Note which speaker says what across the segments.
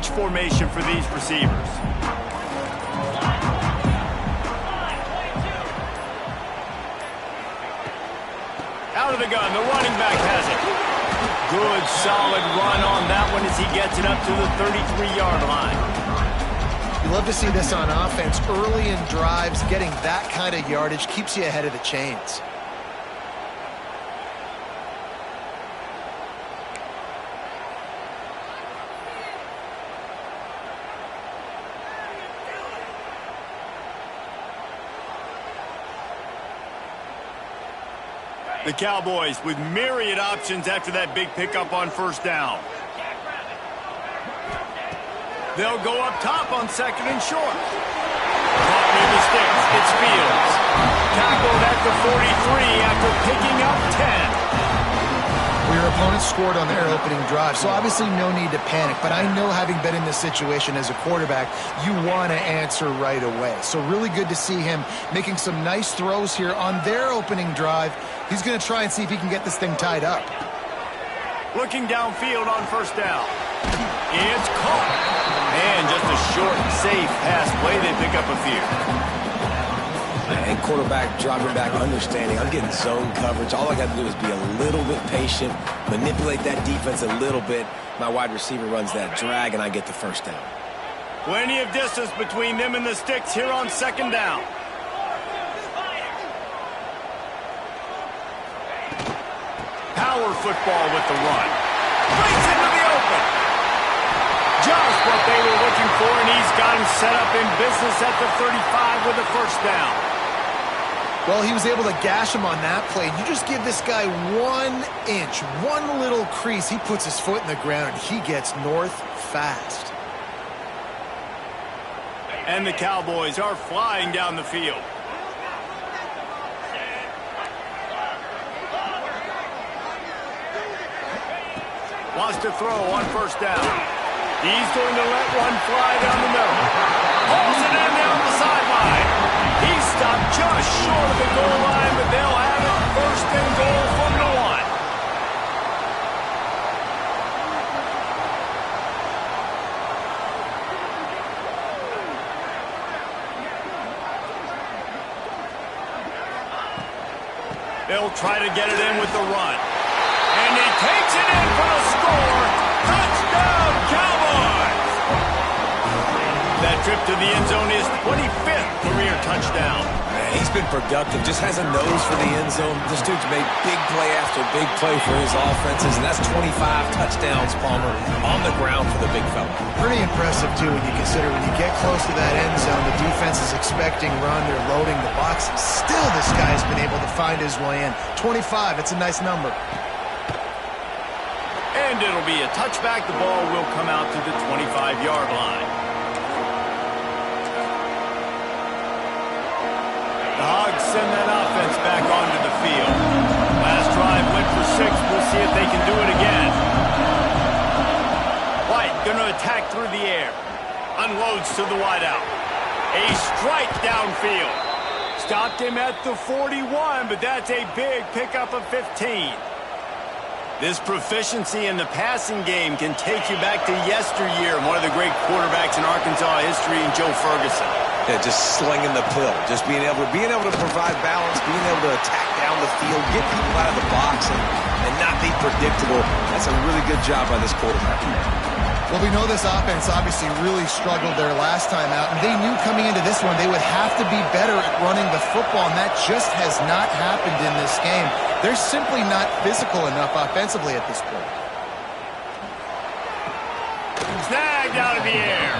Speaker 1: bunch formation for these receivers. Out of the gun, the running back has it. Good, solid run on that one as he gets it up to the 33-yard line.
Speaker 2: You love to see this on offense. Early in drives, getting that kind of yardage keeps you ahead of the chains.
Speaker 1: The Cowboys with myriad options after that big pickup on first down. They'll go up top on second and short. Caught near the sticks. It's Fields. Tackled at the 43 after picking up 10.
Speaker 2: Well, your opponent scored on their opening drive, so obviously no need to panic. But I know, having been in this situation as a quarterback, you want to answer right away. So really good to see him making some nice throws here on their opening drive. He's going to try and see if he can get this thing tied up.
Speaker 1: Looking downfield on first down. It's caught. And just a short, safe pass play. They pick up a few.
Speaker 3: And quarterback dropping back, understanding I'm getting zone coverage. All I got to do is be a little bit patient, manipulate that defense a little bit. My wide receiver runs that drag, and I get the first down.
Speaker 1: Plenty of distance between them and the sticks here on second down. Power football with the run. Breaks into the open. Just what they were looking for, and he's got him set up in business at the 35 with a first down.
Speaker 2: Well, he was able to gash him on that play. You just give this guy 1 inch, one little crease. He puts his foot in the ground, and he gets north fast.
Speaker 1: And the Cowboys are flying down the field. Wants to throw on first down. He's going to let one fly down the middle. Pulls it in down the sideline. He's stopped just short of the goal line, but they'll have it first and goal from the 1. They'll try to get it in with the run. And he takes it in for the score. Touchdown, Cowboys! That trip to the end zone is 25th career touchdown.
Speaker 3: Man, he's been productive, just has a nose for the end zone. This dude's made big play after big play for his offenses, and that's 25 touchdowns, Palmer, on the ground for the big fella.
Speaker 2: Pretty impressive, too, when you consider when you get close to that end zone, the defense is expecting run, they're loading the box. Still, this guy's been able to find his way in. 25, it's a nice number.
Speaker 1: And it'll be a touchback. The ball will come out to the 25-yard line. The Hogs send that offense back onto the field. Last drive went for 6. We'll see if they can do it again. White going to attack through the air. Unloads to the wideout. A strike downfield. Stopped him at the 41, but that's a big pickup of 15. This proficiency in the passing game can take you back to yesteryear, one of the great quarterbacks in Arkansas history, in Joe Ferguson.
Speaker 3: Yeah, just slinging the pill, just being able to provide balance, being able to attack down the field, get people out of the box, and not be predictable. That's a really good job by this quarterback.
Speaker 2: Well, we know this offense obviously really struggled their last time out, and they knew coming into this one they would have to be better at running the football, and that just has not happened in this game. They're simply not physical enough offensively at this point.
Speaker 1: Snagged out of the air.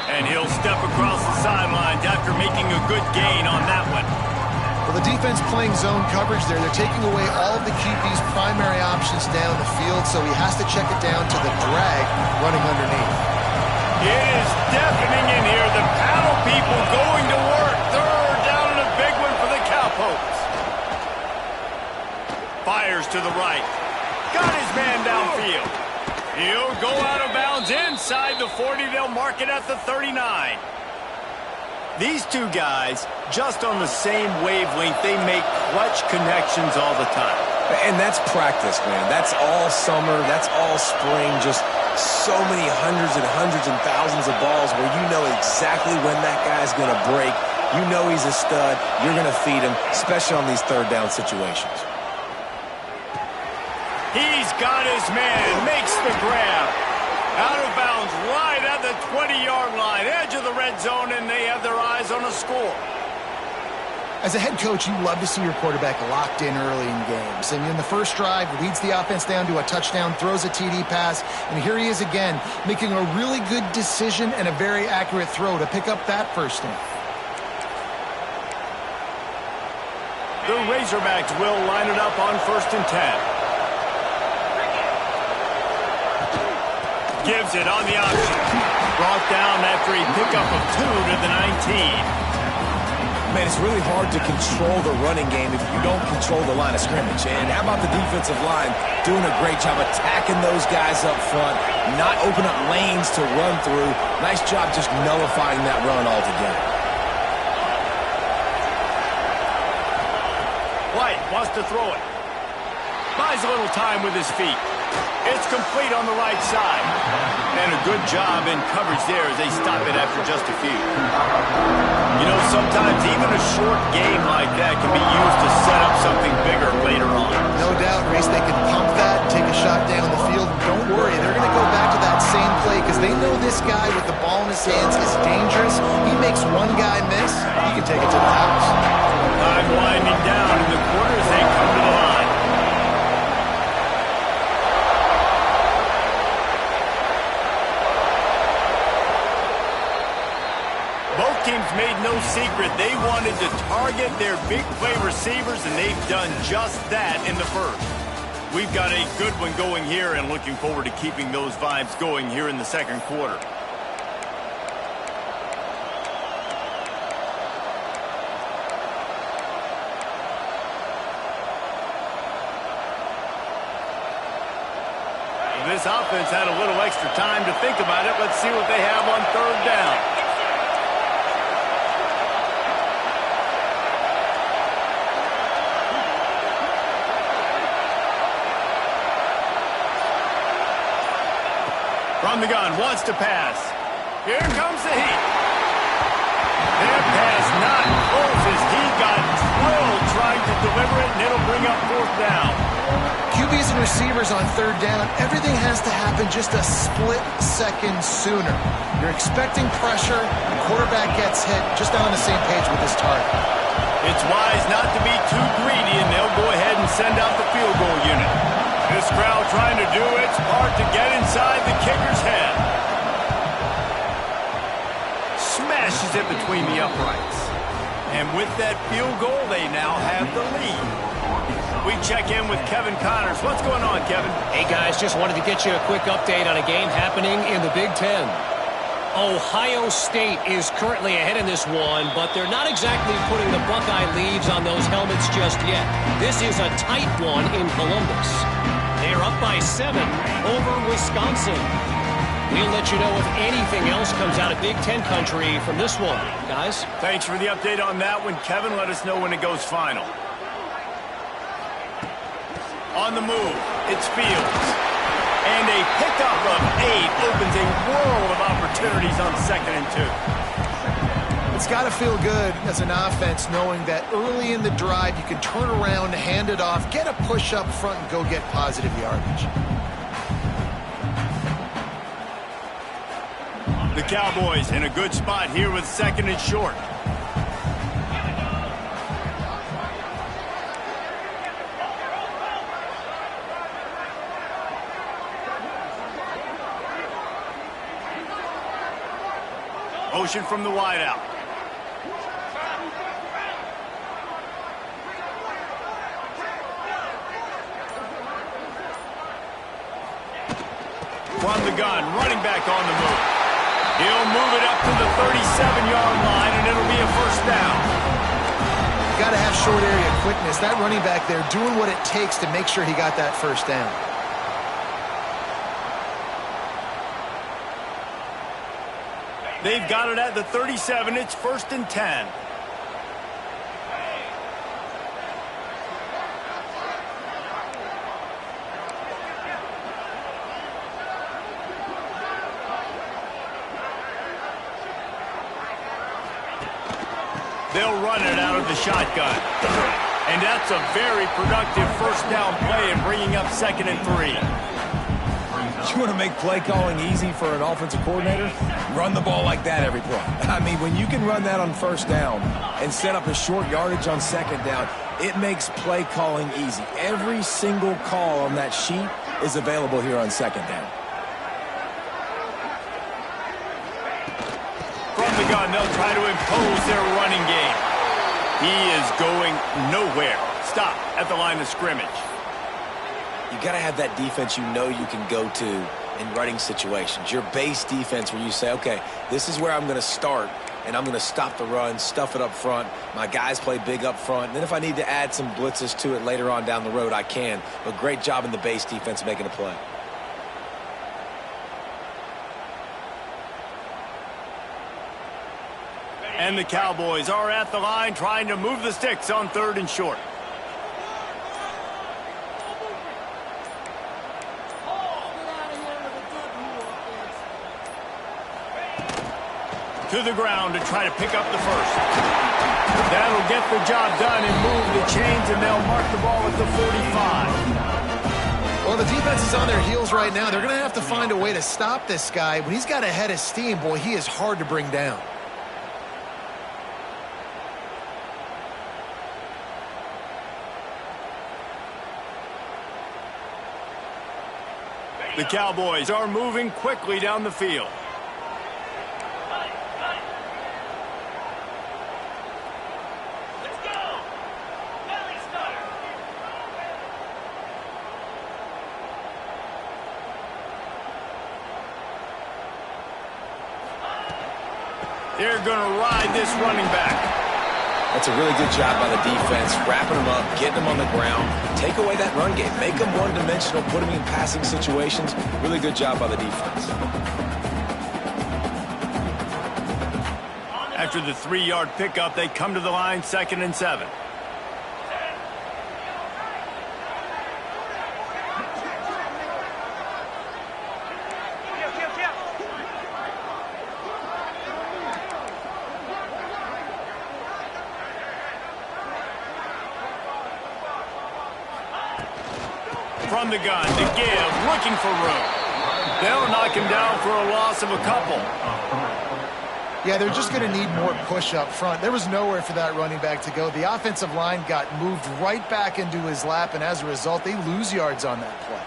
Speaker 1: And he'll step across the sidelines after making a good gain on that one.
Speaker 2: Well, the defense playing zone coverage there. They're taking away all of the QB's primary options down the field, so he has to check it down to the drag running underneath.
Speaker 1: It is deafening in here. The paddle people going to work. Third down and a big one for the Cowpokes. Fires to the right. Got his man downfield. He'll go out of bounds inside the 40. They'll mark it at the 39. These two guys, just on the same wavelength, they make clutch connections all the time.
Speaker 3: And that's practice, man. That's all summer. That's all spring. Just So many hundreds and thousands of balls where you know exactly when that guy's going to break. You know he's a stud. You're going to feed him, especially on these third down situations.
Speaker 1: He's got his man, makes the grab. Out of bounds, right at the 20-yard line, edge of the red zone, and they have their eyes on a score.
Speaker 2: As a head coach, you love to see your quarterback locked in early in games. And in the first drive, leads the offense down to a touchdown, throws a TD pass, and here he is again, making a really good decision and a very accurate throw to pick up that first down.
Speaker 1: The Razorbacks will line it up on 1st and 10. Gives it on the option. Brought down after a pickup of 2 to the 19.
Speaker 3: Man, it's really hard to control the running game if you don't control the line of scrimmage. And how about the defensive line doing a great job attacking those guys up front, not open up lanes to run through. Nice job just nullifying that run altogether.
Speaker 1: White wants to throw it. Buys a little time with his feet. It's complete on the right side. And a good job in coverage there as they stop it after just a few. You know, sometimes even a short game like that can be used to set up something bigger later on.
Speaker 2: No doubt, Reese, they can pump that, take a shot down the field. Don't worry, they're going to go back to that same play because they know this guy with the ball in his hands is dangerous. He makes one guy miss, he can take it to the house.
Speaker 1: Time winding down in the quarter as they come to the line. Teams made no secret they wanted to target their big play receivers, and they've done just that in the first. We've got a good one going here and looking forward to keeping those vibes going here in the second quarter. This offense had a little extra time to think about it. Let's see what they have on 3rd down. From the gun, wants to pass. Here comes the heat. Their pass not close as he got drilled trying to deliver it, and it'll bring up 4th down.
Speaker 2: QBs and receivers on 3rd down, everything has to happen just a split second sooner. You're expecting pressure, the quarterback gets hit, just not on the same page with his target.
Speaker 1: It's wise not to be too greedy, and they'll go ahead and send out the field goal unit. This crowd trying to do its part to get inside the kicker's head. Smashes it between the uprights. And with that field goal, they now have the lead. We check in with Kevin Connors. What's going on, Kevin?
Speaker 4: Hey, guys, just wanted to get you a quick update on a game happening in the Big Ten. Ohio State is currently ahead in this one, but they're not exactly putting the Buckeye leads on those helmets just yet. This is a tight one in Columbus. They're up by 7 over Wisconsin. We'll let you know if anything else comes out of Big Ten country from this one, guys.
Speaker 1: Thanks for the update on that one, Kevin. Let us know when it goes final. On the move, it's Fields. And a pickup of 8 opens a world of opportunities on 2nd and 2.
Speaker 2: It's got to feel good as an offense knowing that early in the drive you can turn around, hand it off, get a push up front, and go get positive yardage.
Speaker 1: The Cowboys in a good spot here with 2nd and short. Motion from the wideout. From the gun, running back on the move. He'll move it up to the 37-yard line, and it'll be a 1st down.
Speaker 2: You got to have short area quickness. That running back there doing what it takes to make sure he got that 1st down.
Speaker 1: They've got it at the 37. It's 1st and 10. They'll run it out of the shotgun. And that's a very productive first down play in bringing up 2nd and 3.
Speaker 3: You want to make play calling easy for an offensive coordinator? Run the ball like that every play. I mean, when you can run that on first down and set up a short yardage on 2nd down, it makes play calling easy. Every single call on that sheet is available here on 2nd down.
Speaker 1: From the gun, they'll try to impose their running game. He is going nowhere. Stop at the line of scrimmage.
Speaker 3: You got to have that defense you know you can go to in running situations. Your base defense where you say, okay, this is where I'm going to start, and I'm going to stop the run, stuff it up front. My guys play big up front. And then if I need to add some blitzes to it later on down the road, I can. But great job in the base defense making a play.
Speaker 1: And the Cowboys are at the line trying to move the sticks on 3rd and short. To the ground to try to pick up the first. That'll get the job done and move the chains, and they'll mark the ball at the 45.
Speaker 2: Well, the defense is on their heels right now. They're going to have to find a way to stop this guy. When he's got a head of steam, boy, he is hard to bring down.
Speaker 1: The Cowboys are moving quickly down the field. They're going to ride this running back.
Speaker 3: That's a really good job by the defense, wrapping them up, getting them on the ground. Take away that run game. Make them one-dimensional, put them in passing situations. Really good job by the defense.
Speaker 1: After the 3-yard pickup, they come to the line, 2nd and 7. From the gun to give, looking for room. They'll knock him down for a loss of a couple.
Speaker 2: Yeah, they're just going to need more push up front. There was nowhere for that running back to go. The offensive line got moved right back into his lap, and as a result, they lose yards on that play.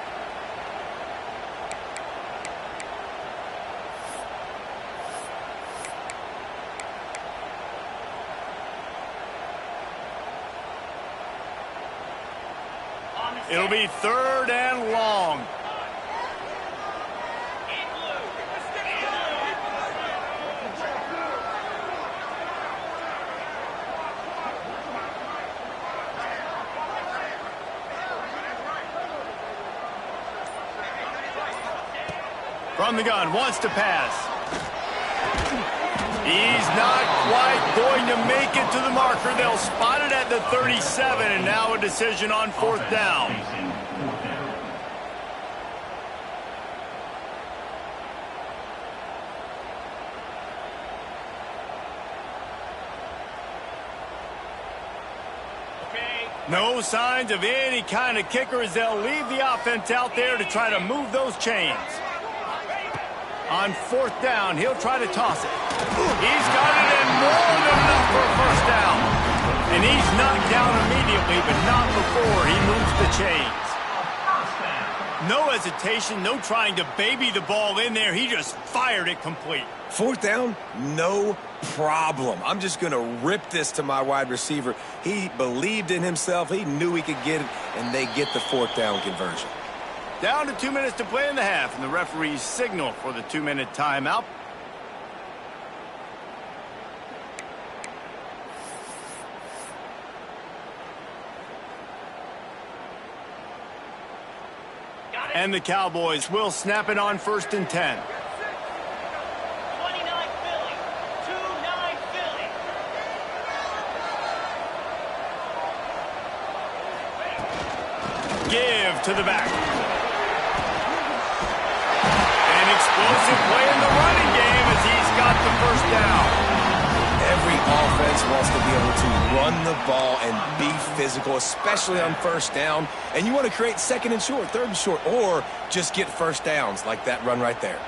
Speaker 1: It'll be 3rd and long. From the gun, wants to pass. He's not quite going to make it to the marker. They'll spot it at the 37, and now a decision on 4th down. No signs of any kind of kickers. They'll leave the offense out there to try to move those chains. On 4th down, he'll try to toss it. He's got it in more than enough for a first down. And he's knocked down immediately, but not before he moves the chains. No hesitation, no trying to baby the ball in there. He just fired it complete.
Speaker 3: 4th down, no problem. I'm just going to rip this to my wide receiver. He believed in himself. He knew he could get it, and they get the 4th down conversion.
Speaker 1: Down to 2 minutes to play in the half, and the referees signal for the 2-minute timeout. And the Cowboys will snap it on 1st and 10.
Speaker 5: 29 Philly. 2-9 Philly.
Speaker 1: Give to the back. An explosive play in the running game as he's got the first down.
Speaker 3: Every offense wants to be able to run the ball and be physical, especially on first down. And you want to create second and short, third and short, or just get first downs like that run right there.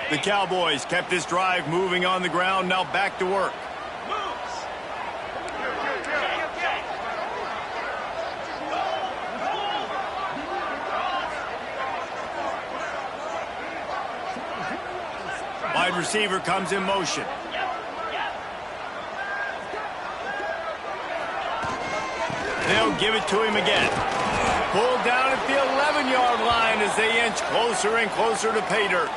Speaker 1: The Cowboys kept this drive moving on the ground, now back to work. Wide receiver comes in motion. They'll give it to him again. Pulled down at the 11-yard line as they inch closer and closer to pay dirt.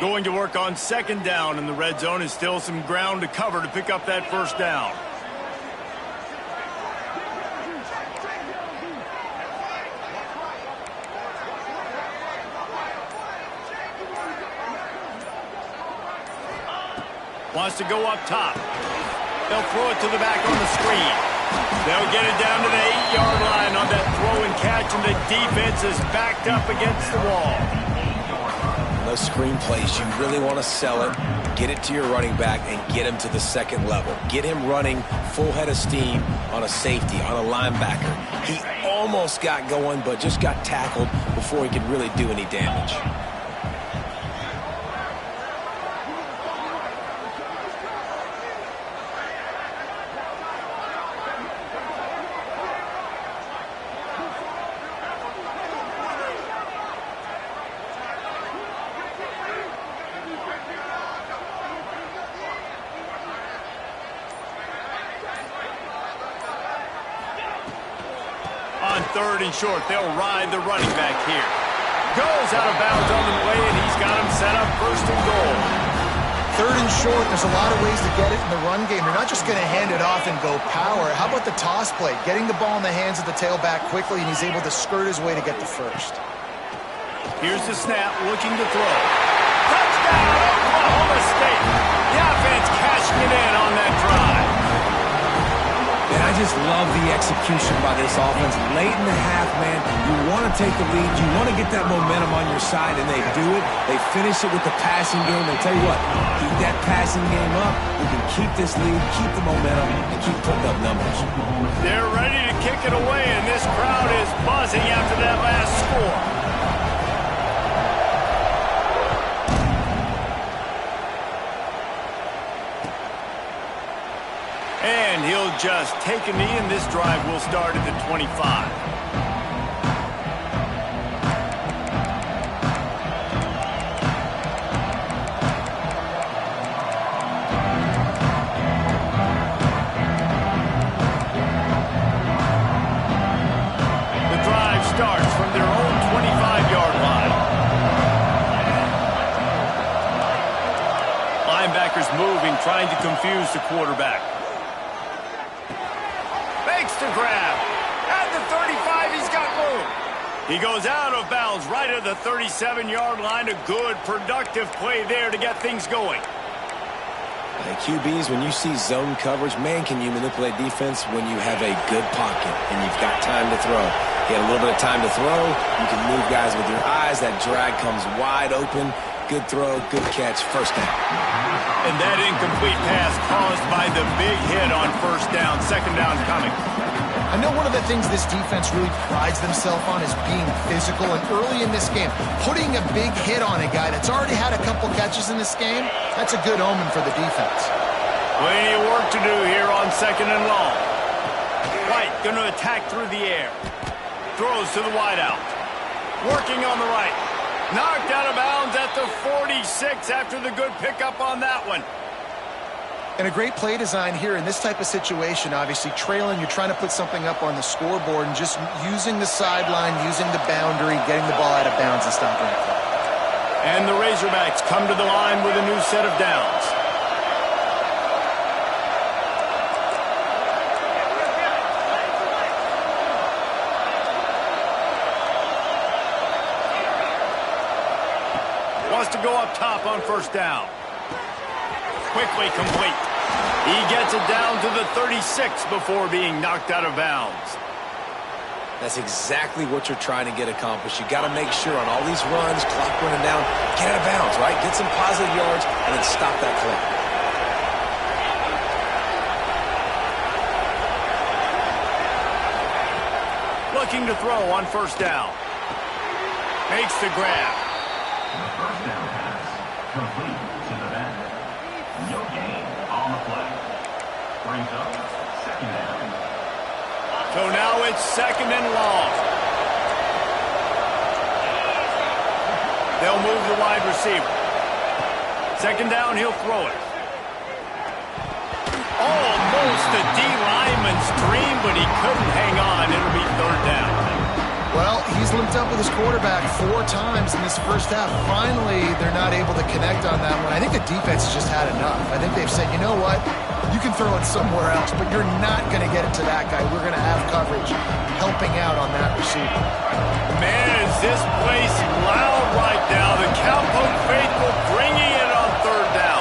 Speaker 1: Going to work on second down in the red zone is still some ground to cover to pick up that first down. Wants to go up top. They'll throw it to the back on the screen. They'll get it down to the 8-yard line on that throw and catch, and the defense is backed up against the wall.
Speaker 3: Those screen plays, you really want to sell it, get it to your running back, and get him to the second level. Get him running full head of steam on a safety, on a linebacker. He almost got going, but just got tackled before he could really do any damage.
Speaker 1: Third and short, they'll ride the running back here. Goes out of bounds on the way, and he's got him set up first and goal.
Speaker 2: Third and short, there's a lot of ways to get it in the run game. You're not just going to hand it off and go power. How about the toss play? Getting the ball in the hands of the tailback quickly, and he's able to skirt his way to get the first.
Speaker 1: Here's the snap, looking to throw. Touchdown, Oklahoma State. The offense cashing it in on that drive.
Speaker 3: And I just love the execution by this offense. Late in the half, man, you want to take the lead. You want to get that momentum on your side, and they do it. They finish it with the passing game. They tell you what, keep that passing game up. We can keep this lead, keep the momentum, and keep putting up numbers.
Speaker 1: They're ready to kick it away, and this crowd is buzzing after that last score. And he'll just take a knee, and this drive will start at the 25. The drive starts from their own 25-yard line. Linebackers moving, trying to confuse the quarterback. To grab. At the 35, he's got room. He goes out of bounds right at the 37-yard line. A good, productive play there to get things going.
Speaker 3: Hey, QBs, when you see zone coverage, man, can you manipulate defense when you have a good pocket and you've got time to throw. You get a little bit of time to throw. You can move guys with your eyes. That drag comes wide open. Good throw, good catch, first down.
Speaker 1: And that incomplete pass caused by the big hit on first down. Second down coming.
Speaker 2: I know one of the things this defense really prides themselves on is being physical, and early in this game, putting a big hit on a guy that's already had a couple catches in this game, that's a good omen for the defense.
Speaker 1: Plenty of work to do here on second and long. White going to attack through the air. Throws to the wideout. Working on the right. Knocked out of bounds at the 46 after the good pickup on that one.
Speaker 2: And a great play design here in this type of situation. Obviously, trailing, you're trying to put something up on the scoreboard, and just using the sideline, using the boundary, getting the ball out of bounds and stopping it.
Speaker 1: And the Razorbacks come to the line with a new set of downs. Wants to go up top on first down. quickly complete. He gets it down to the 36 before being knocked out of bounds.
Speaker 3: That's exactly what you're trying to get accomplished. You got to make sure on all these runs, clock running down, get out of bounds, right? Get some positive yards and then stop that clock.
Speaker 1: Looking to throw on first down. Makes the grab.
Speaker 6: The first down pass complete to the back. No gain on the play. Brings up second down.
Speaker 1: So now it's second and long. They'll move the wide receiver. Second down, he'll throw it. Almost a D-lineman's dream, but he couldn't hang on. It'll be third down.
Speaker 2: Well, he's linked up with his quarterback 4 times in this first half. Finally, they're not able to connect on that one. I think the defense has just had enough. I think they've said, you know what? You can throw it somewhere else, but you're not going to get it to that guy. We're going to have coverage helping out on that receiver.
Speaker 1: Man, is this place loud right now. The Cowpoke faithful bringing it on third down.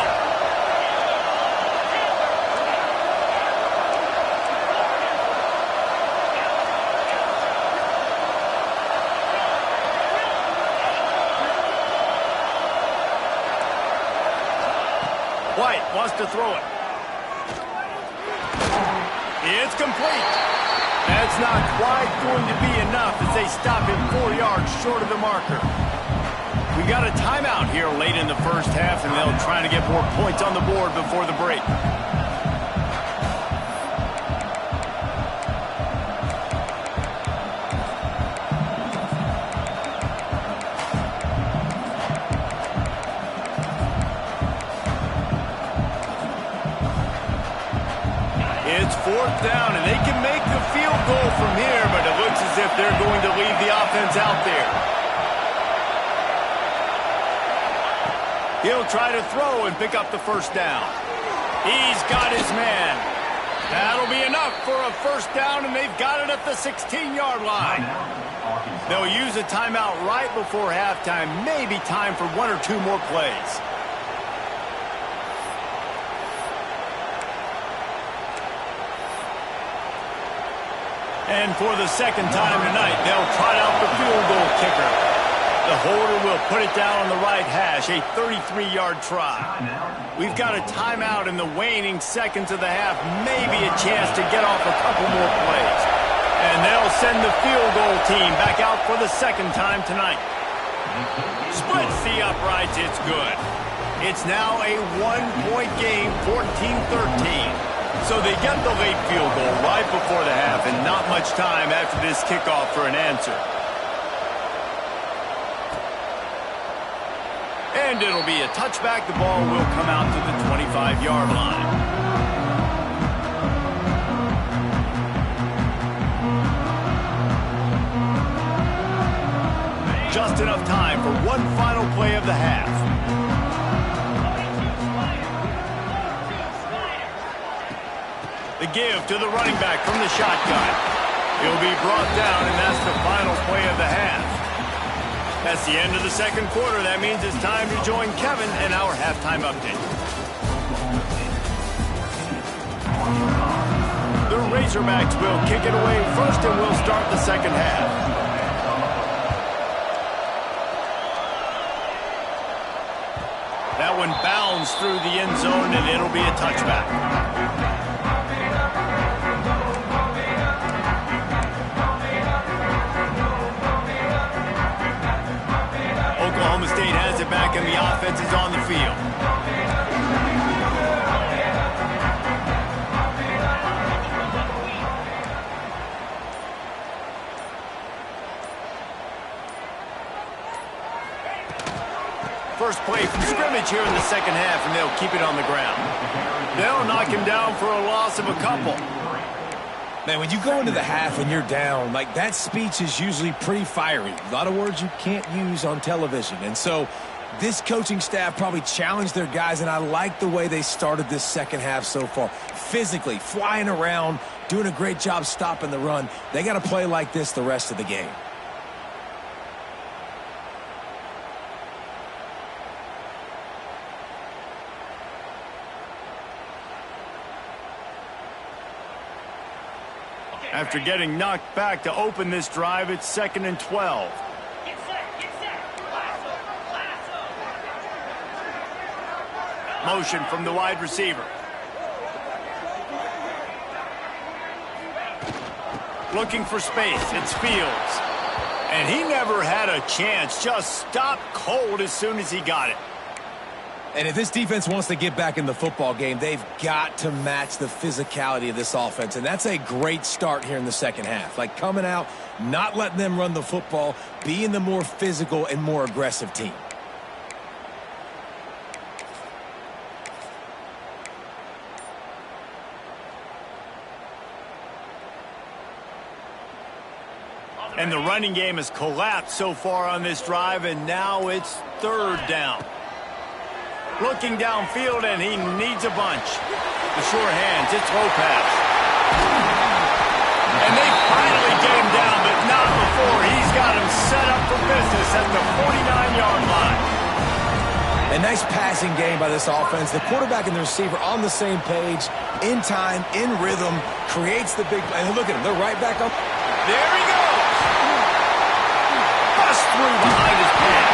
Speaker 1: White wants to throw it. It's complete. That's not quite going to be enough as they stop him 4 yards short of the marker. We got a timeout here late in the first half, and they'll try to get more points on the board before the break. It's fourth down, and they can make the field goal from here, but it looks as if they're going to leave the offense out there. He'll try to throw and pick up the first down. He's got his man. That'll be enough for a first down, and they've got it at the 16-yard line. They'll use a timeout right before halftime. Maybe time for 1 or 2 more plays. And for the second time tonight, they'll trot out the field goal kicker. The holder will put it down on the right hash, a 33-yard try. We've got a timeout in the waning seconds of the half, maybe a chance to get off a couple more plays. And they'll send the field goal team back out for the second time tonight. Splits the uprights, it's good. It's now a 1-point game, 14-13. So they get the late field goal right before the half, and not much time after this kickoff for an answer. And it'll be a touchback. The ball will come out to the 25-yard line. Just enough time for one final play of the half. The give to the running back from the shotgun. He'll be brought down, and that's the final play of the half. That's the end of the second quarter. That means it's time to join Kevin in our halftime update. The Razorbacks will kick it away first, and we'll start the second half. That one bounds through the end zone, and it'll be a touchback. Oklahoma State has it back, and the offense is on the field. First play from scrimmage here in the second half, and they'll keep it on the ground. They'll knock him down for a loss of a couple.
Speaker 3: Man, when you go into the half and you're down, like that speech is usually pretty fiery. A lot of words you can't use on television. And so this coaching staff probably challenged their guys, and I like the way they started this second half so far. Physically, flying around, doing a great job stopping the run. They got to play like this the rest of the game.
Speaker 1: After getting knocked back to open this drive, it's 2nd and 12.
Speaker 5: Get set, get set. Lasso, lasso.
Speaker 1: Motion from the wide receiver. Looking for space. It's Fields. And he never had a chance. Just stopped cold as soon as he got it.
Speaker 3: And if this defense wants to get back in the football game, they've got to match the physicality of this offense. And that's a great start here in the second half. Like coming out, not letting them run the football, being the more physical and more aggressive team.
Speaker 1: And the running game has collapsed so far on this drive, and now it's 3rd down. Looking downfield, and he needs a bunch. The sure hands, it's Lopez. And they finally get him down, but not before he's got him set up for business at the 49-yard line.
Speaker 3: A nice passing game by this offense. The quarterback and the receiver on the same page, in time, in rhythm, creates the big play. Look at him, they're right back up.
Speaker 1: There he goes. Bust through behind his pad.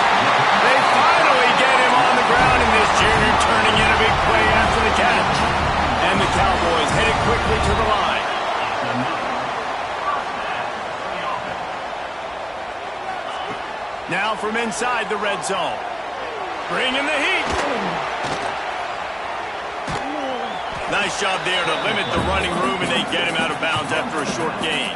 Speaker 1: They finally get him on the ground, and this junior turning in a big play after the catch. And the Cowboys headed quickly to the line. Now from inside the red zone. Bringing the heat. Nice job there to limit the running room, and they get him out of bounds after a short gain.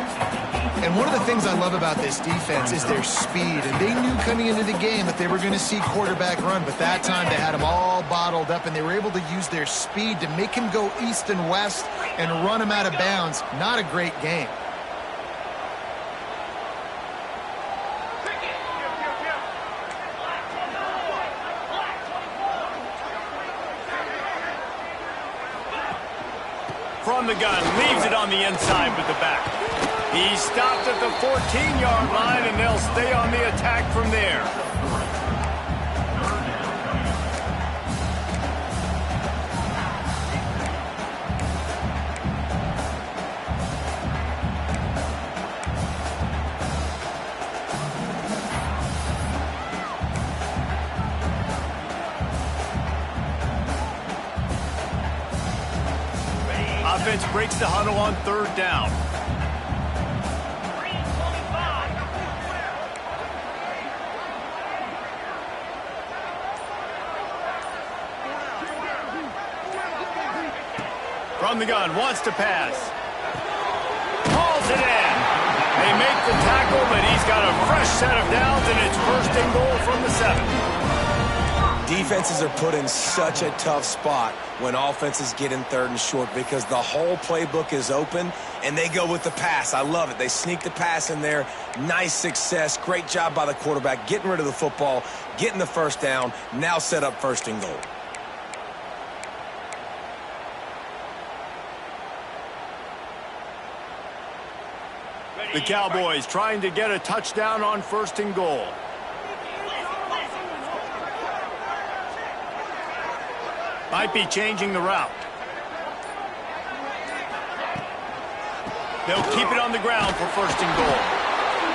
Speaker 2: And one of the things I love about this defense is their speed. And they knew coming into the game that they were going to see quarterback run. But that time they had him all bottled up, and they were able to use their speed to make him go east and west and run him out of bounds. Not a great game.
Speaker 1: From the gun, leaves it on the inside with the back. He stopped at the 14-yard line, and they'll stay on the attack from there. Offense breaks the huddle on 3rd down. From the gun, wants to pass. Hauls it in. They make the tackle, but he's got a fresh set of downs, and it's 1st and goal from the 7.
Speaker 3: Defenses are put in such a tough spot when offenses get in 3rd and short because the whole playbook is open, and they go with the pass. I love it. They sneak the pass in there. Nice success. Great job by the quarterback getting rid of the football, getting the 1st down, now set up 1st and goal.
Speaker 1: The Cowboys trying to get a touchdown on 1st and goal. Might be changing the route. They'll keep it on the ground for 1st and goal.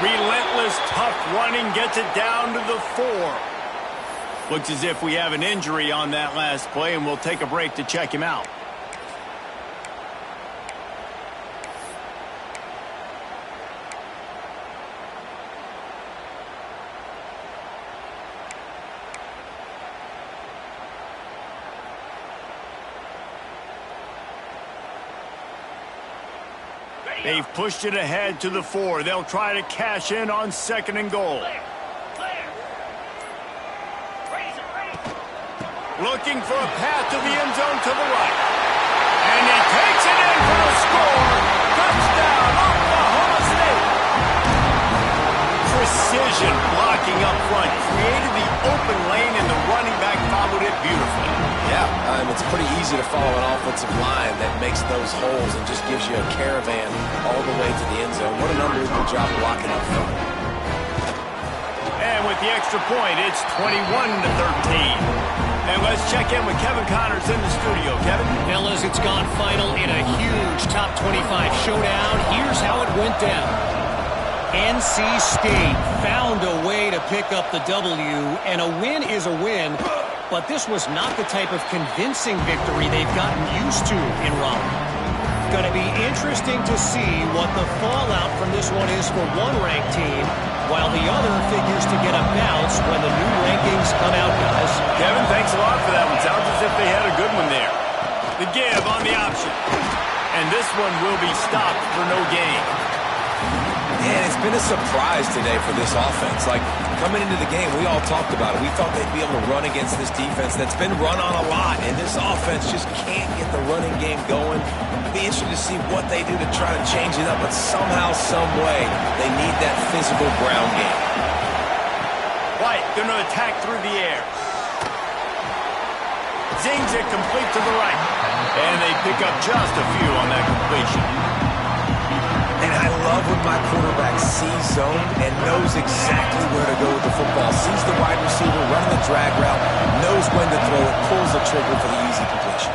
Speaker 1: Relentless, tough running gets it down to the 4. Looks as if we have an injury on that last play, and we'll take a break to check him out. They've pushed it ahead to the 4. They'll try to cash in on 2nd and goal. Looking for a path to the end zone to the right. And he takes it in for the score. Touchdown, Oklahoma State. Precision blocking up front. Created the open lane, and the running back followed it beautifully.
Speaker 3: Yeah, it's pretty easy to follow an offensive line that makes those holes and just gives you a caravan all the way to the end zone. What an unbelievable job blocking up front.
Speaker 1: And with the extra point, it's 21-13. And let's check in with Kevin Connors in the studio. Kevin?
Speaker 4: Fellas, it's gone final in a huge top 25 showdown. Here's how it down. NC State found a way to pick up the W, and a win is a win, but this was not the type of convincing victory they've gotten used to in Raleigh. Going to be interesting to see what the fallout from this one is for one ranked team, while the other figures to get a bounce when the new rankings come out, guys.
Speaker 1: Kevin, thanks a lot for that one. Sounds as if they had a good one there. The give on the option. And this one will be stopped for no gain.
Speaker 3: Man, it's been a surprise today for this offense. Like, coming into the game, we all talked about it. We thought they'd be able to run against this defense that's been run on a lot, and this offense just can't get the running game going. It'll be interesting to see what they do to try to change it up, but somehow, some way, they need that physical ground game.
Speaker 1: White going to attack through the air. Zings it complete to the right. And they pick up just a few on that completion.
Speaker 3: And I love when my quarterback sees zone and knows exactly where to go with the football. Sees the wide receiver running the drag route, knows when to throw it, pulls the trigger for the easy completion.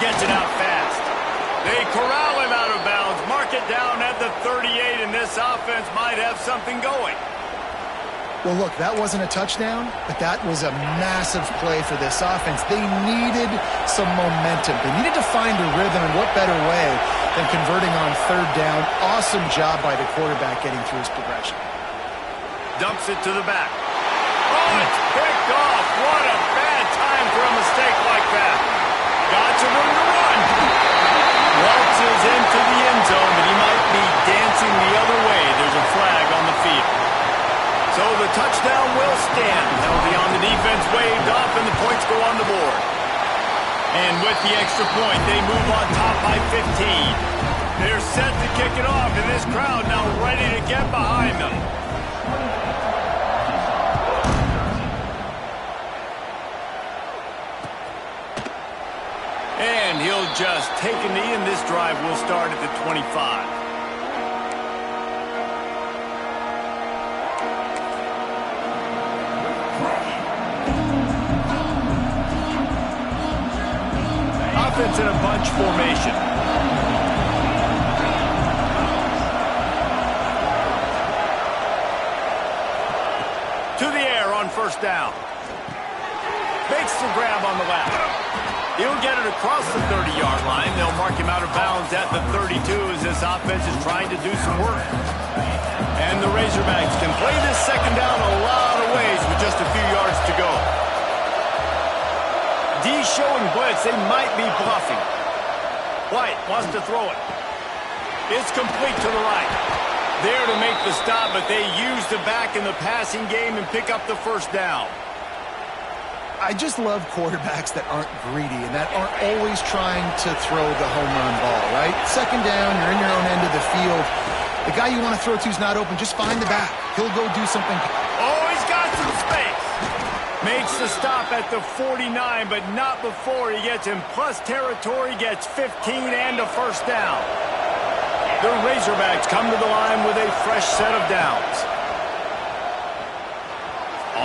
Speaker 1: Gets it out fast. They corral him out of bounds. Mark it down at the 38, and this offense might have something going.
Speaker 2: Well, look, that wasn't a touchdown, but that was a massive play for this offense. They needed some momentum. They needed to find a rhythm, and what better way than converting on third down. Awesome job by the quarterback getting through his progression.
Speaker 1: Dumps it to the back. Oh, it's picked off. What a bad time for a mistake like that. Got some room to run. Waltzes into the end zone, but he might be dancing the other way. There's a flag on the field. So the touchdown will stand. Penalty on the defense waved off, and the points go on the board. And with the extra point, they move on top by 15. They're set to kick it off, and this crowd now ready to get behind them. And he'll just take a knee, and this drive will start at the 25. Offense in a bunch formation. To the air on first down. Makes the grab on the left. He'll get it across the 30-yard line. They'll mark him out of bounds at the 32 as this offense is trying to do some work. And the Razorbacks can play this second down a lot of ways with just a few yards to go. D showing blitz, they might be bluffing. White wants to throw it. It's complete to the right. There to make the stop, but they use the back in the passing game and pick up the first down.
Speaker 2: I just love quarterbacks that aren't greedy and that aren't always trying to throw the home run ball, right? Second down, you're in your own end of the field. The guy you want to throw to is not open. Just find the back. He'll go do something.
Speaker 1: Oh, he's got some space. Makes the stop at the 49, but not before he gets in plus territory, gets 15 and a first down. The Razorbacks come to the line with a fresh set of downs.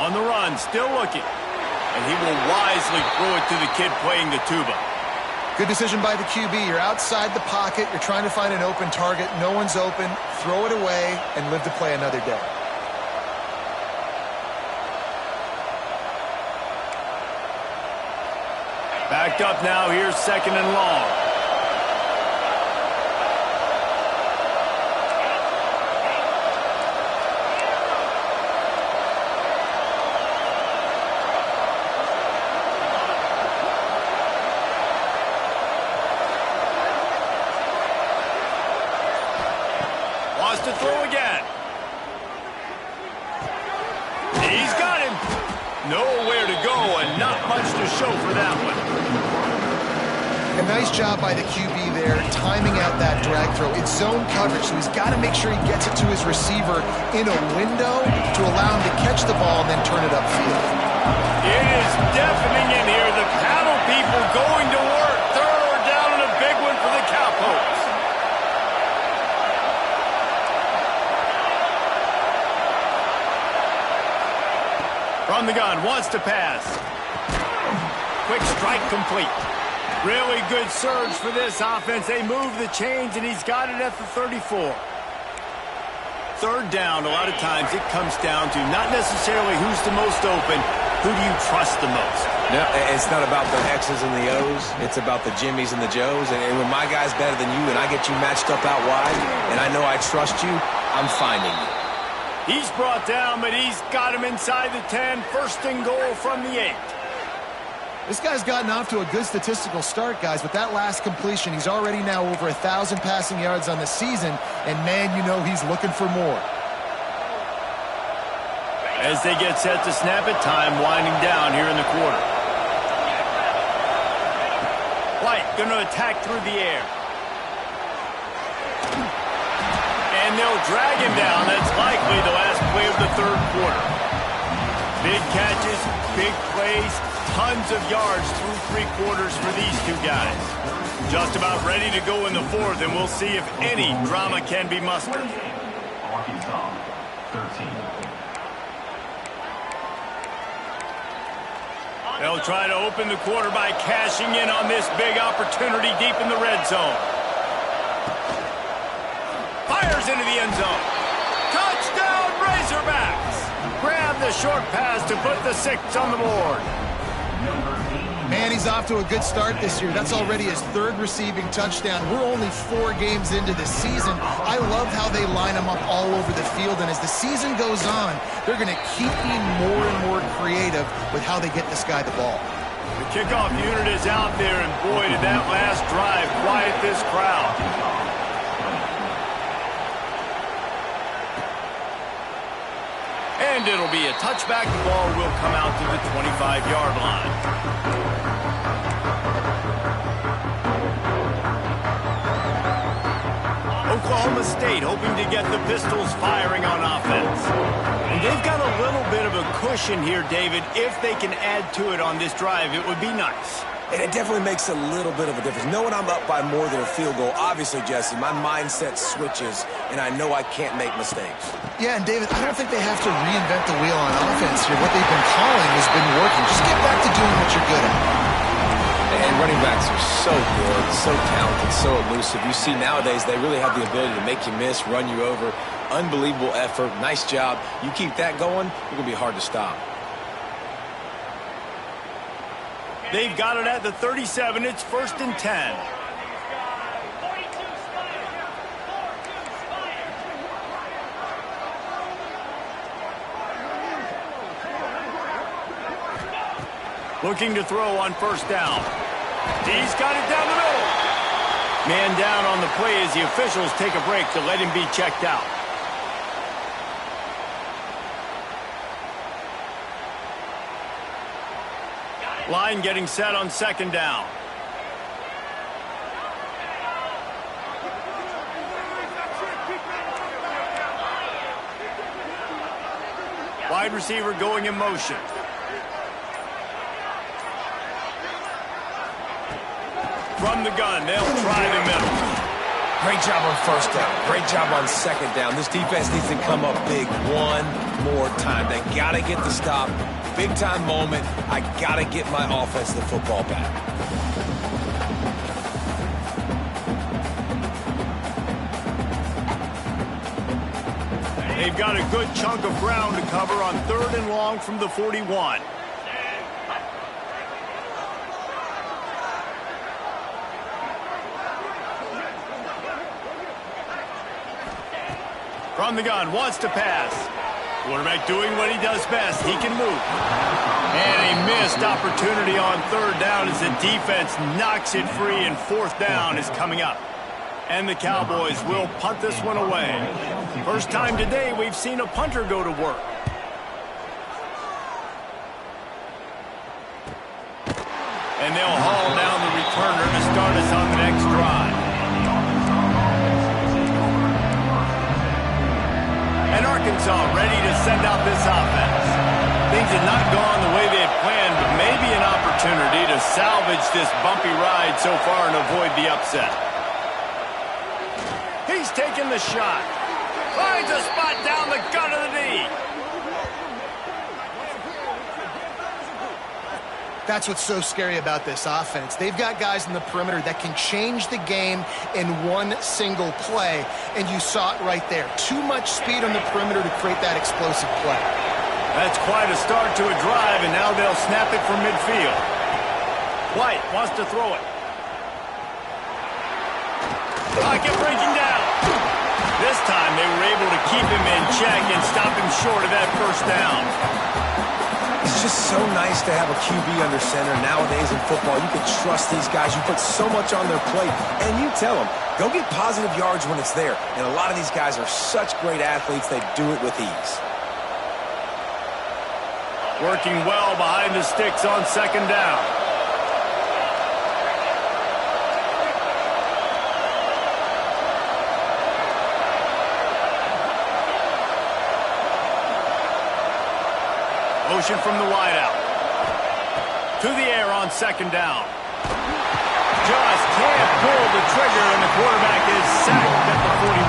Speaker 1: On the run, still looking. And he will wisely throw it to the kid playing the tuba.
Speaker 2: Good decision by the QB. You're outside the pocket. You're trying to find an open target. No one's open. Throw it away and live to play another day.
Speaker 1: Backed up now, here's second and long. Wants to throw again. He's got him. Nowhere to go and not much to show for that one.
Speaker 2: A nice job by the QB there, timing out that drag throw. It's zone coverage, so he's got to make sure he gets it to his receiver in a window to allow him to catch the ball and then turn it upfield.
Speaker 1: It is deafening in here. The paddle people going to work. Third down and a big one for the Cowpokes. From the gun, wants to pass. Quick strike complete. Really good surge for this offense. They move the chains, and he's got it at the 34. Third down, a lot of times it comes down to not necessarily who's the most open, who do you trust the most?
Speaker 3: No, it's not about the X's and the O's. It's about the Jimmys and the Joes. And when my guy's better than you and I get you matched up out wide, and I know I trust you, I'm finding you.
Speaker 1: He's brought down, but he's got him inside the 10. First and goal from the 8.
Speaker 2: This guy's gotten off to a good statistical start, guys, but that last completion, he's already now over 1,000 passing yards on the season, and man, you know he's looking for more.
Speaker 1: As they get set to snap it, time winding down here in the quarter. White going to attack through the air. And they'll drag him down. That's likely the last play of the third quarter. Big catches, big plays, tons of yards through 3 quarters for these two guys. Just about ready to go in the fourth, and we'll see if any drama can be mustered.
Speaker 6: Arkansas, 13.
Speaker 1: They'll try to open the quarter by cashing in on this big opportunity deep in the red zone. Fires into the end zone. Touchdown, Razorbacks! Grab the short pass to put the 6 on the board.
Speaker 2: Man, he's off to a good start this year. That's already his 3rd receiving touchdown. We're only 4 games into the season. I love how they line him up all over the field, and as the season goes on, they're going to keep being more and more creative with how they get this guy the ball.
Speaker 1: The kickoff unit is out there, and boy, did that last drive quiet this crowd. And it'll be a touchback. The ball will come out to the 25-yard line. Oklahoma State hoping to get the Pistols firing on offense. And they've got a little bit of a cushion here, David. If they can add to it on this drive, it would be nice.
Speaker 3: And it definitely makes a little bit of a difference. Knowing I'm up by more than a field goal, obviously, Jesse, my mindset switches, and I know I can't make mistakes.
Speaker 2: Yeah, and David, I don't think they have to reinvent the wheel on offense here. What they've been calling has been working. Just get back to doing what you're good at.
Speaker 3: And running backs are so good, so talented, so elusive. You see nowadays they really have the ability to make you miss, run you over. Unbelievable effort. Nice job. You keep that going, you're going to be hard to stop.
Speaker 1: They've got it at the 37. It's 1st and 10. Looking to throw on 1st down. He's got it down the middle. Man down on the play as the officials take a break to let him be checked out. Line getting set on 2nd down. Wide receiver going in motion. From the gun, they'll try the middle.
Speaker 3: Great job on 1st down. Great job on 2nd down. This defense needs to come up big one more time. They got to get the stop. Big time moment. I got to get my offense the football back.
Speaker 1: They've got a good chunk of ground to cover on 3rd and long from the 41. From the gun, wants to pass. Quarterback doing what he does best. He can move. And a missed opportunity on 3rd down as the defense knocks it free, and 4th down is coming up. And the Cowboys will punt this one away. First time today we've seen a punter go to work. And they'll haul down the returner to start us on the next drive. And Arkansas ready to send out this offense. Things had not gone the way they had planned, but maybe an opportunity to salvage this bumpy ride so far and avoid the upset. He's taking the shot. Finds a spot down the gut of the knee.
Speaker 2: That's what's so scary about this offense. They've got guys in the perimeter that can change the game in one single play, and you saw it right there. Too much speed on the perimeter to create that explosive play.
Speaker 1: That's quite a start to a drive, and now they'll snap it from midfield. White wants to throw it. Pocket breaking down. This time they were able to keep him in check and stop him short of that first down.
Speaker 3: It's just so nice to have a QB under center. Nowadays in football, you can trust these guys. You put so much on their plate, and you tell them, go get positive yards when it's there. And a lot of these guys are such great athletes, they do it with ease.
Speaker 1: Working well behind the sticks on second down. Motion from the wideout. To the air on second down. Just can't pull the trigger, and the quarterback is sacked at the 41.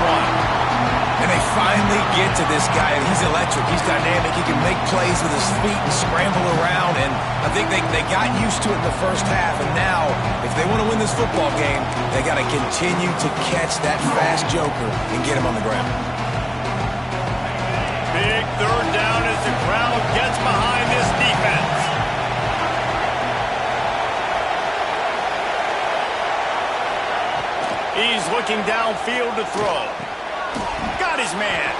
Speaker 3: And they finally get to this guy, and he's electric. He's dynamic. He can make plays with his feet and scramble around, and I think they got used to it in the first half, and now, if they want to win this football game, they got to continue to catch that fast joker and get him on the ground.
Speaker 1: Big third down as the crowd gets behind this defense. He's looking downfield to throw. Got his man.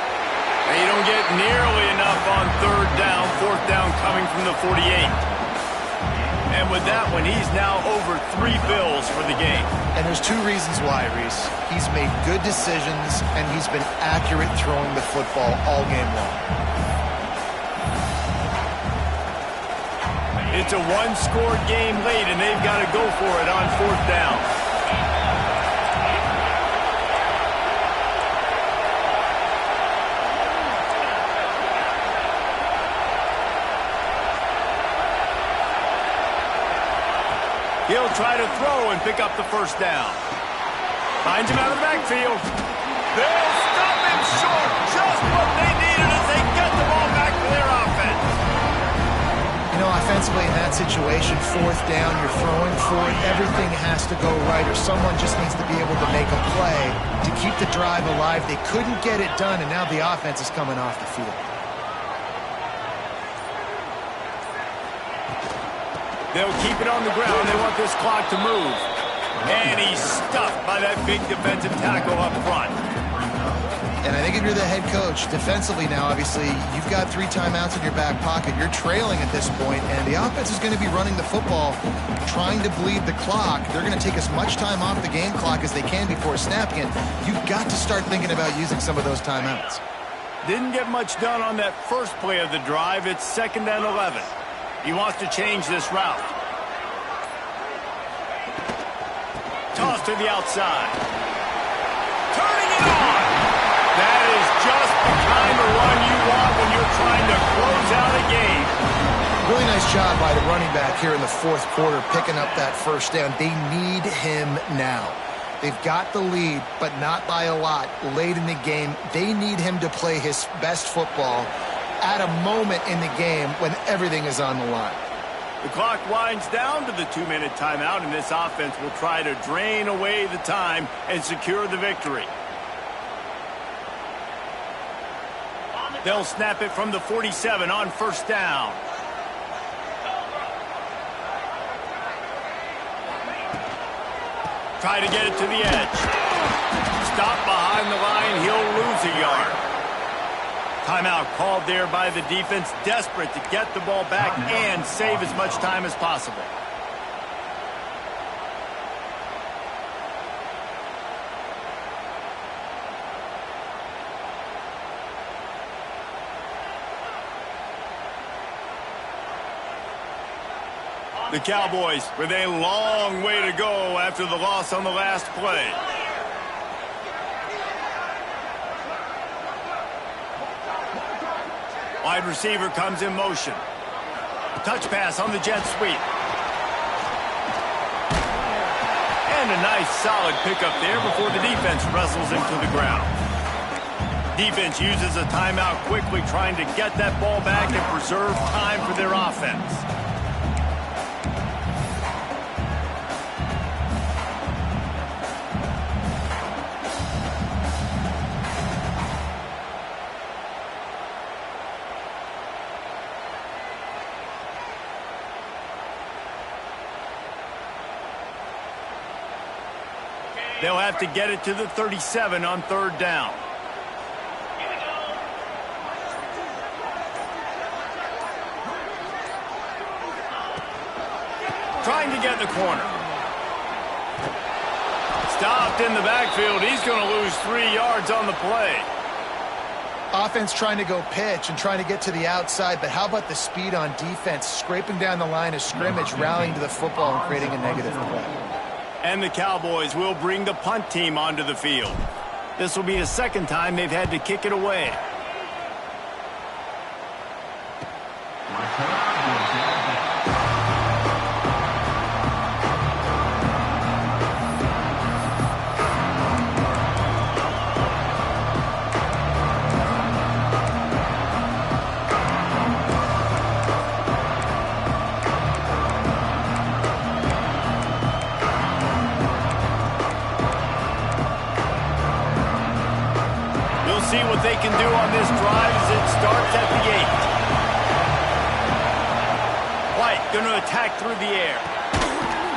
Speaker 1: They don't get nearly enough on third down. Fourth down coming from the 48. And with that one, he's now over 3 bills for the game.
Speaker 2: And there's 2 reasons why, Reese. He's made good decisions, and he's been accurate throwing the football all game long.
Speaker 1: It's a one-score game late, and they've got to go for it on fourth down. He'll try to throw and pick up the first down. Finds him out of the backfield. They'll stop him short. Just what they needed as they get the ball back for their offense.
Speaker 2: You know, offensively in that situation, fourth down, you're throwing for it. Everything has to go right, or someone just needs to be able to make a play to keep the drive alive. They couldn't get it done, and now the offense is coming off the field.
Speaker 1: They'll keep it on the ground. They want this clock to move. And he's stuffed by that big defensive tackle up front.
Speaker 2: And I think if you're the head coach, defensively now, obviously, you've got 3 timeouts in your back pocket. You're trailing at this point, and the offense is going to be running the football, trying to bleed the clock. They're going to take as much time off the game clock as they can before snapping it. You've got to start thinking about using some of those timeouts.
Speaker 1: Didn't get much done on that first play of the drive. It's 2nd and 11. He wants to change this route. Toss to the outside. Turning it on. That is just the kind of run you want when you're trying to close out a game.
Speaker 2: Really nice job by the running back here in the 4th quarter, picking up that first down. They need him now. They've got the lead, but not by a lot. Late in the game, they need him to play his best football at a moment in the game when everything is on the line.
Speaker 1: The clock winds down to the 2-minute timeout, and this offense will try to drain away the time and secure the victory. They'll snap it from the 47 on first down. Try to get it to the edge. Stop behind the line. He'll lose a yard. Timeout called there by the defense, desperate to get the ball back and save as much time as possible. The Cowboys with a long way to go after the loss on the last play. Wide receiver comes in motion. Touch pass on the jet sweep. And a nice solid pickup there before the defense wrestles him to the ground. Defense uses a timeout quickly, trying to get that ball back and preserve time for their offense. They'll have to get it to the 37 on 3rd down. Trying to get in the corner. Stopped in the backfield. He's going to lose 3 yards on the play.
Speaker 2: Offense trying to go pitch and trying to get to the outside, but how about the speed on defense, scraping down the line of scrimmage, rallying to the football and creating a negative play.
Speaker 1: And the Cowboys will bring the punt team onto the field. This will be the 2nd time they've had to kick it away. See what they can do on this drive as it starts at the 8. White going to attack through the air.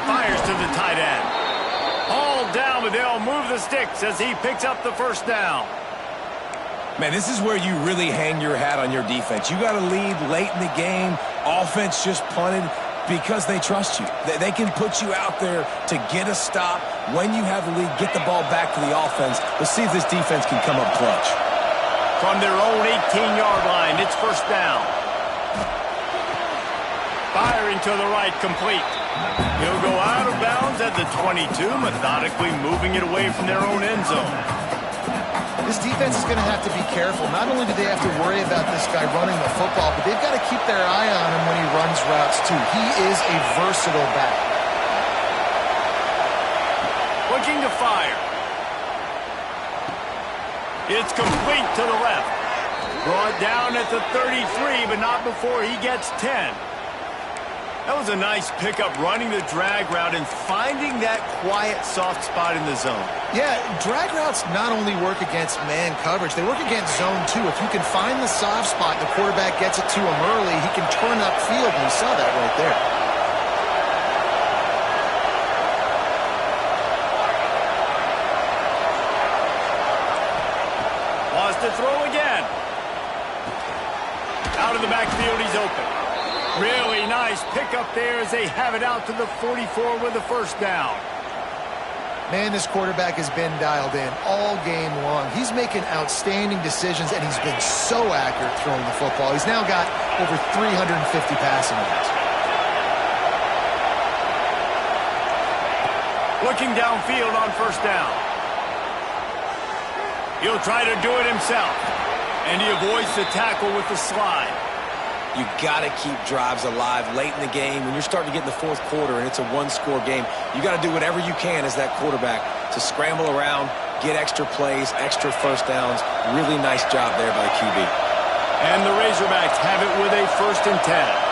Speaker 1: Fires to the tight end. Hauled down, but they'll move the sticks as he picks up the 1st down.
Speaker 3: Man, this is where you really hang your hat on your defense. You got to lead late in the game. Offense just punted because they trust you. They can put you out there to get a stop. When you have the lead, get the ball back to the offense. Let's see if this defense can come up clutch.
Speaker 1: From their own 18-yard line, it's 1st down. Firing to the right, complete. He'll go out of bounds at the 22, methodically moving it away from their own end zone.
Speaker 2: This defense is going to have to be careful. Not only do they have to worry about this guy running the football, but they've got to keep their eye on him when he runs routes, too. He is a versatile back.
Speaker 1: Looking to fire. It's complete to the left. Brought down at the 33, but not before he gets 10. That was a nice pickup, running the drag route and finding that quiet, soft spot in the zone.
Speaker 2: Yeah, drag routes not only work against man coverage, they work against zone too. If you can find the soft spot, the quarterback gets it to him early, he can turn upfield, and you saw that right there.
Speaker 1: Wants to throw again. Out of the backfield, he's open. Really nice pickup there as they have it out to the 44 with the 1st down.
Speaker 2: Man, this quarterback has been dialed in all game long. He's making outstanding decisions, and he's been so accurate throwing the football. He's now got over 350 passing yards.
Speaker 1: Looking downfield on 1st down. He'll try to do it himself, and he avoids the tackle with the slide.
Speaker 3: You got to keep drives alive late in the game. When you're starting to get in the 4th quarter and it's a 1-score game, you got to do whatever you can as that quarterback to scramble around, get extra plays, extra 1st downs. Really nice job there by the QB.
Speaker 1: And the Razorbacks have it with a 1st and 10.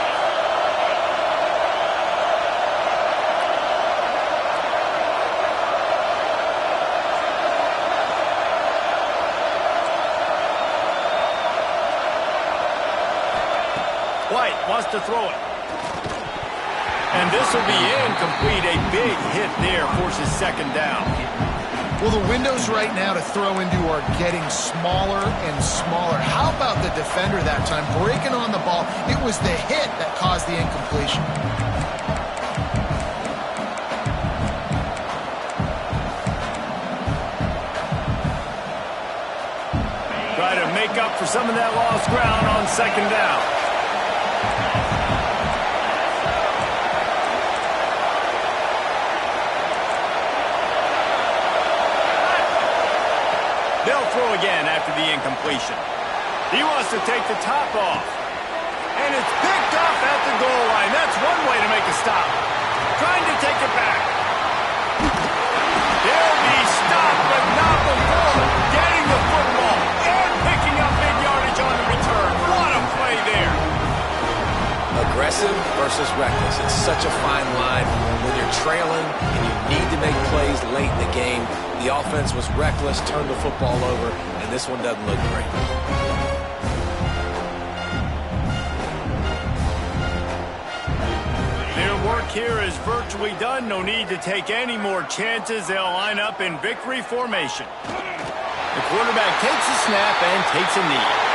Speaker 1: White wants to throw it. And this will be incomplete. A big hit there forces 2nd down.
Speaker 2: Well, the windows right now to throw into are getting smaller and smaller. How about the defender that time breaking on the ball? It was the hit that caused the incompletion.
Speaker 1: Try to make up for some of that lost ground on 2nd down. They'll throw again after the incompletion. He wants to take the top off. And it's picked up at the goal line. That's one way to make a stop. Trying to take it back. He'll be stopped, but not before getting the football and picking up big yardage on the return. What a play there.
Speaker 3: Aggressive versus reckless. It's such a fine line when you're trailing and you need to make plays late in the game. The offense was reckless, turned the football over, and this one doesn't look great.
Speaker 1: They'll work here is virtually done. No need to take any more chances. They'll line up in victory formation. The quarterback takes a snap and takes a knee.